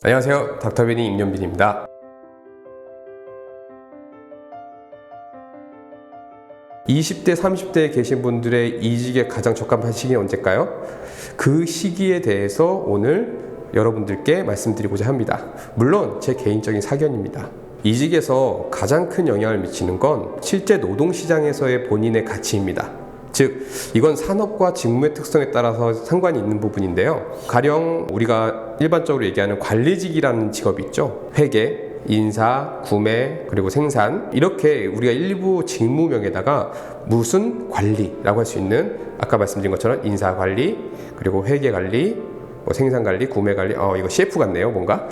안녕하세요. 닥터베니 임연빈입니다. 20대, 30대에 계신 분들의 이직에 가장 적합한 시기는 언제일까요? 그 시기에 대해서 오늘 여러분들께 말씀드리고자 합니다. 물론 제 개인적인 사견입니다. 이직에서 가장 큰 영향을 미치는 건 실제 노동시장에서의 본인의 가치입니다. 즉, 이건 산업과 직무의 특성에 따라서 상관이 있는 부분인데요. 가령 우리가 일반적으로 얘기하는 관리직이라는 직업이 있죠. 회계, 인사, 구매, 그리고 생산, 이렇게 우리가 일부 직무명에다가 무슨 관리라고 할 수 있는, 아까 말씀드린 것처럼 인사관리, 그리고 회계관리, 생산관리, 구매관리, 이거 CF 같네요, 뭔가.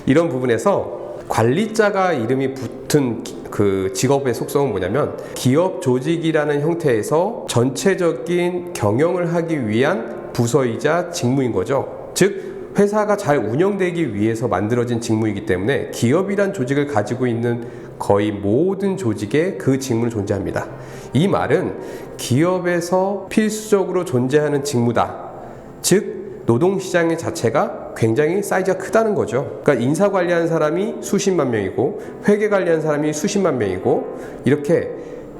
이런 부분에서 관리자가 이름이 붙은 그 직업의 속성은 뭐냐면, 기업 조직이라는 형태에서 전체적인 경영을 하기 위한 부서이자 직무인 거죠. 즉, 회사가 잘 운영되기 위해서 만들어진 직무이기 때문에 기업이란 조직을 가지고 있는 거의 모든 조직에 그 직무는 존재합니다. 이 말은 기업에서 필수적으로 존재하는 직무다. 즉, 노동시장 자체가 굉장히 사이즈가 크다는 거죠. 그러니까 인사 관리하는 사람이 수십만 명이고, 회계 관리하는 사람이 수십만 명이고, 이렇게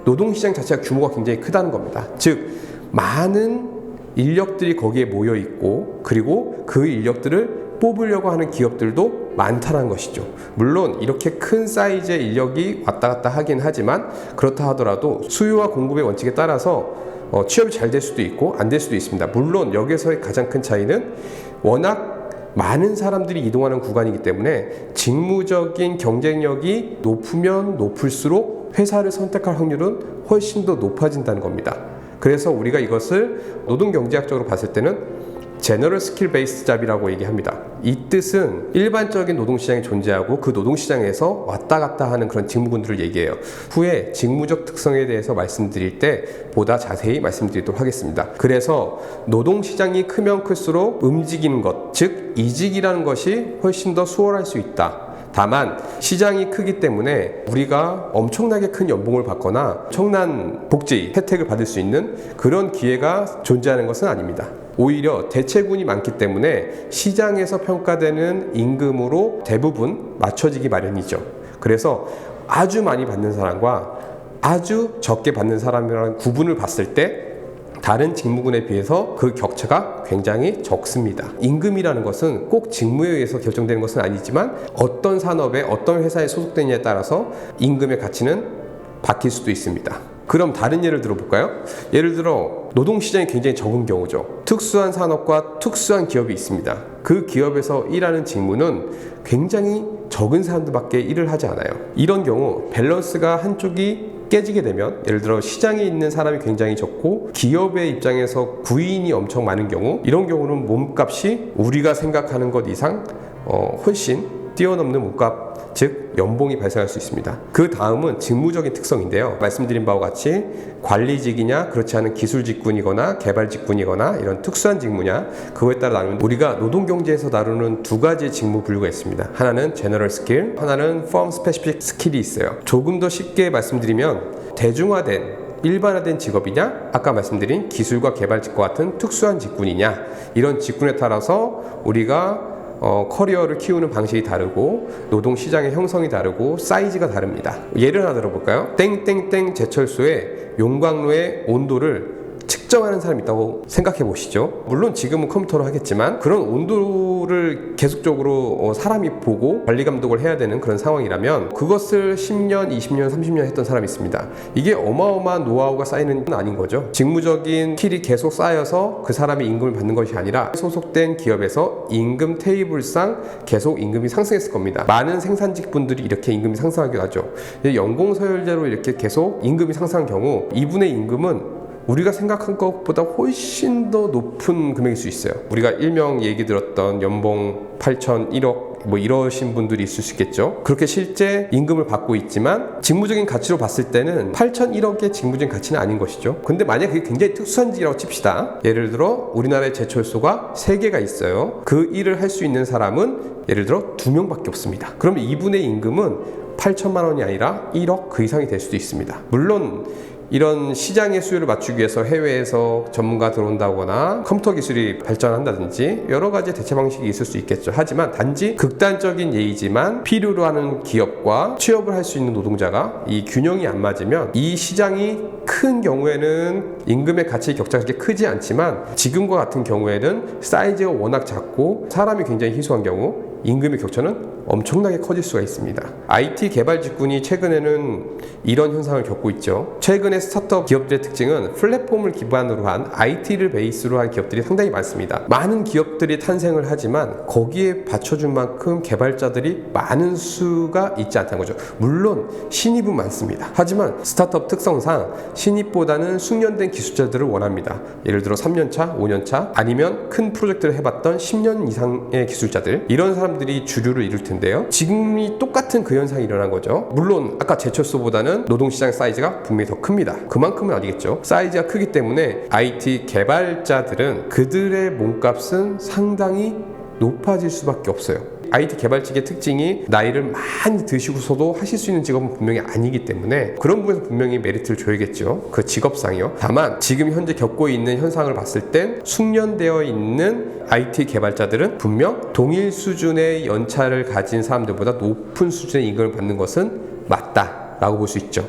노동시장 자체가 규모가 굉장히 크다는 겁니다. 즉, 많은 인력들이 거기에 모여 있고, 그리고 그 인력들을 뽑으려고 하는 기업들도 많다는 것이죠. 물론 이렇게 큰 사이즈의 인력이 왔다 갔다 하긴 하지만, 그렇다 하더라도 수요와 공급의 원칙에 따라서 취업이 잘 될 수도 있고 안 될 수도 있습니다. 물론 여기서의 가장 큰 차이는 워낙 많은 사람들이 이동하는 구간이기 때문에 직무적인 경쟁력이 높으면 높을수록 회사를 선택할 확률은 훨씬 더 높아진다는 겁니다. 그래서 우리가 이것을 노동경제학적으로 봤을 때는 제너럴 스킬 베이스 잡이라고 얘기합니다. 이 뜻은 일반적인 노동시장이 존재하고 그 노동시장에서 왔다 갔다 하는 그런 직무군들을 얘기해요. 후에 직무적 특성에 대해서 말씀드릴 때 보다 자세히 말씀드리도록 하겠습니다. 그래서 노동시장이 크면 클수록 움직이는 것, 즉 이직이라는 것이 훨씬 더 수월할 수 있다. 다만 시장이 크기 때문에 우리가 엄청나게 큰 연봉을 받거나 엄청난 복지, 혜택을 받을 수 있는 그런 기회가 존재하는 것은 아닙니다. 오히려 대체군이 많기 때문에 시장에서 평가되는 임금으로 대부분 맞춰지기 마련이죠. 그래서 아주 많이 받는 사람과 아주 적게 받는 사람이라는 구분을 봤을 때 다른 직무군에 비해서 그 격차가 굉장히 적습니다. 임금이라는 것은 꼭 직무에 의해서 결정되는 것은 아니지만 어떤 산업에 어떤 회사에 소속되느냐에 따라서 임금의 가치는 바뀔 수도 있습니다. 그럼 다른 예를 들어볼까요? 예를 들어 노동시장이 굉장히 적은 경우죠. 특수한 산업과 특수한 기업이 있습니다. 그 기업에서 일하는 직무는 굉장히 적은 사람들밖에 일을 하지 않아요. 이런 경우 밸런스가 한쪽이 깨지게 되면, 예를 들어 시장에 있는 사람이 굉장히 적고 기업의 입장에서 구인이 엄청 많은 경우, 이런 경우는 몸값이 우리가 생각하는 것 이상 훨씬 뛰어넘는 몸값, 즉 연봉이 발생할 수 있습니다. 그 다음은 직무적인 특성인데요. 말씀드린 바와 같이 관리직이냐 그렇지 않은 기술직군이거나 개발직군이거나 이런 특수한 직무냐, 그거에 따라 나누면 우리가 노동경제에서 다루는 두 가지 직무 분류가 있습니다. 하나는 제너럴 스킬, 하나는 펌 스페시픽 스킬이 있어요. 조금 더 쉽게 말씀드리면 대중화된 일반화된 직업이냐, 아까 말씀드린 기술과 개발직과 같은 특수한 직군이냐, 이런 직군에 따라서 우리가 커리어를 키우는 방식이 다르고 노동시장의 형성이 다르고 사이즈가 다릅니다. 예를 하나 들어볼까요? 땡땡땡 제철소에 용광로의 온도를 측정하는 사람이 있다고 생각해 보시죠. 물론 지금은 컴퓨터로 하겠지만 그런 온도를 계속적으로 사람이 보고 관리 감독을 해야 되는 그런 상황이라면 그것을 10년, 20년, 30년 했던 사람이 있습니다. 이게 어마어마한 노하우가 쌓이는 건 아닌 거죠. 직무적인 스킬이 계속 쌓여서 그 사람이 임금을 받는 것이 아니라 소속된 기업에서 임금 테이블상 계속 임금이 상승했을 겁니다. 많은 생산직 분들이 이렇게 임금이 상승하기도 하죠. 연공서열제로 이렇게 계속 임금이 상승한 경우 이분의 임금은 우리가 생각한 것보다 훨씬 더 높은 금액일 수 있어요. 우리가 일명 얘기 들었던 연봉 8천, 1억 뭐 이러신 분들이 있을 수 있겠죠. 그렇게 실제 임금을 받고 있지만 직무적인 가치로 봤을 때는 8천, 1억의 직무적인 가치는 아닌 것이죠. 근데 만약 그게 굉장히 특수한 직이라고 칩시다. 예를 들어 우리나라의 제철소가 3개가 있어요. 그 일을 할 수 있는 사람은 예를 들어 2명밖에 없습니다. 그러면 이분의 임금은 8천만 원이 아니라 1억 그 이상이 될 수도 있습니다. 물론 이런 시장의 수요를 맞추기 위해서 해외에서 전문가 들어온다거나 컴퓨터 기술이 발전한다든지 여러 가지 대체 방식이 있을 수 있겠죠. 하지만 단지 극단적인 예이지만 필요로 하는 기업과 취업을 할 수 있는 노동자가 이 균형이 안 맞으면 이 시장이 큰 경우에는 임금의 가치 격차가 그렇게 크지 않지만 지금과 같은 경우에는 사이즈가 워낙 작고 사람이 굉장히 희소한 경우 임금의 격차는 엄청나게 커질 수가 있습니다. IT 개발 직군이 최근에는 이런 현상을 겪고 있죠. 최근에 스타트업 기업들의 특징은 플랫폼을 기반으로 한 IT를 베이스로 한 기업들이 상당히 많습니다. 많은 기업들이 탄생을 하지만 거기에 받쳐줄 만큼 개발자들이 많은 수가 있지 않다는 거죠. 물론 신입은 많습니다. 하지만 스타트업 특성상 신입보다는 숙련된 기술자들을 원합니다. 예를 들어 3년차, 5년차 아니면 큰 프로젝트를 해봤던 10년 이상의 기술자들, 이런 사람들이 주류를 이룰 텐데요. 지금이 똑같은 그 현상이 일어난 거죠. 물론 아까 제철소보다는 노동시장 사이즈가 분명히 더 큽니다. 그만큼은 아니겠죠. 사이즈가 크기 때문에 IT 개발자들은 그들의 몸값은 상당히 높아질 수밖에 없어요. IT 개발직의 특징이 나이를 많이 드시고서도 하실 수 있는 직업은 분명히 아니기 때문에 그런 부분에서 분명히 메리트를 줘야겠죠. 그 직업상이요. 다만 지금 현재 겪고 있는 현상을 봤을 땐 숙련되어 있는 IT 개발자들은 분명 동일 수준의 연차를 가진 사람들보다 높은 수준의 임금을 받는 것은 맞다라고 볼 수 있죠.